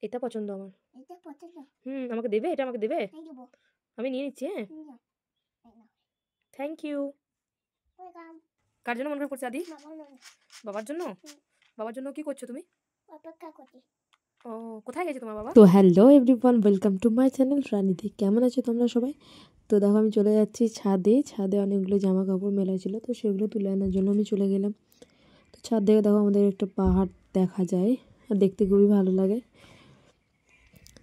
এটা পছন্দ আমার। এটা পছন্দ? আমাকে দেবে? এটা আমাকে দেবে? এই দেবো। আমি নিয়ে নিচ্ছি, হ্যাঁ? Thank you. কার জন্য মন খারাপ করছে আদি? বাবার জন্য? বাবার জন্য কি করছো তুমি? অপেক্ষা করছি। ও, কোথায় গেছে তোমার বাবা? তো hello everyone, welcome to my channel রানীদি। কেমন আছো তোমরা সবাই? তো দেখো আমি চলে যাচ্ছি ছাদে অনেকগুলো জামা কাপড় মেলা ছিল, তো সেগুলো তুলে আনার জন্য আমি চলে গেলাম। তো ছাদ থেকে দেখো আমাদের একটা পাহাড় দেখা যায়, আর দেখতে খুবই ভালো লাগে।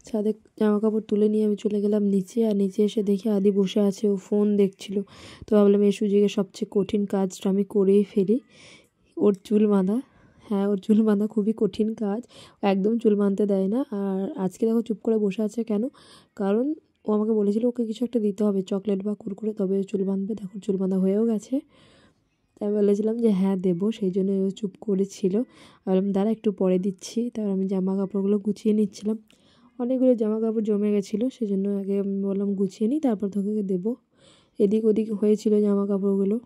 ছাদে জামা কাপড় তুলে নিয়ে আমি চলে গেলাম নিচে, আর নিচে এসে দেখি আদি বসে আছে, ও ফোন দেখছিল। তো ভাবলাম এই সুযোগে সবচেয়ে কঠিন কাজটা আমি করেই ফেলি, ওর চুল বাঁধা। হ্যাঁ, ওর চুল বাঁধা খুবই কঠিন কাজ, ও একদম চুল বাঁধতে দেয় না। আর আজকে দেখো চুপ করে বসে আছে কেন? কারণ ও আমাকে বলেছিল ওকে কিছু একটা দিতে হবে, চকলেট বা কুরকুরে, তবে চুল বাঁধবে। দেখো চুল বাঁধা হয়েও গেছে। তাই বলেছিলাম যে হ্যাঁ দেবো, সেই জন্য ও চুপ করেছিল। বললাম দাঁড়া একটু পরে দিচ্ছি। তারপর আমি জামা কাপড়গুলো গুছিয়ে নিচ্ছিলাম, অনেকগুলো জামা কাপড় জমে গেছিলো, সেই জন্য আগে আমি বললাম গুছিয়ে নিই, তারপর তোকে দেবো। এদিক ওদিক হয়েছিল জামা কাপড়গুলো।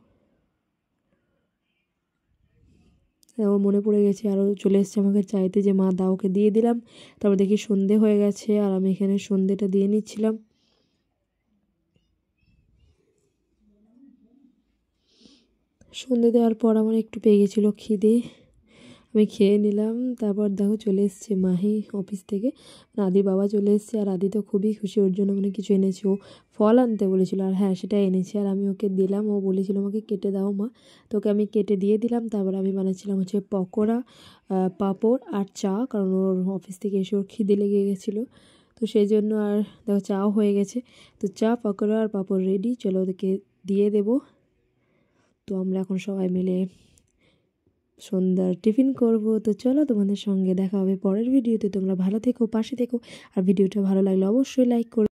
ও মনে পড়ে গেছে, আরও চলে এসছে আমাকে চাইতে যে মা দাও, ওকে দিয়ে দিলাম। তারপর দেখি সন্ধে হয়ে গেছে, আর আমি এখানে সন্ধেটা দিয়ে নিচ্ছিলাম। সন্ধে দেওয়ার পর আমার একটু পেয়ে গেছিলো খিদে, আমি খেয়ে নিলাম। তারপর দেখো চলে এসছে মাহি অফিস থেকে, আদির বাবা চলে এসছে। আর আদি তো খুবই খুশি, ওর জন্য মানে কিছু এনেছে, ও ফল আনতে বলেছিল, আর হ্যাঁ সেটা এনেছে। আর আমি ওকে দিলাম, ও বলেছিল আমাকে কেটে দাও মা, তোকে আমি কেটে দিয়ে দিলাম। তারপর আমি বানাচ্ছিলাম হচ্ছে পকোড়া, পাঁপড় আর চা, কারণ ওর অফিস থেকে এসে ওর খিদে লেগে গেছিলো। তো সেই জন্য আর দেখো চাও হয়ে গেছে। তো চা, পকোড়া আর পাঁপড় রেডি, চলো ওদেরকে দিয়ে দেবো। তো আমরা এখন সবাই মিলে সন্ধ্যার টিফিন করব। তো চলো তোমাদের সঙ্গে দেখা হবে পরের ভিডিওতে। তোমরা ভালো থেকো, পাশে থেকো, আর ভিডিওটা ভালো লাগলে অবশ্যই লাইক করো।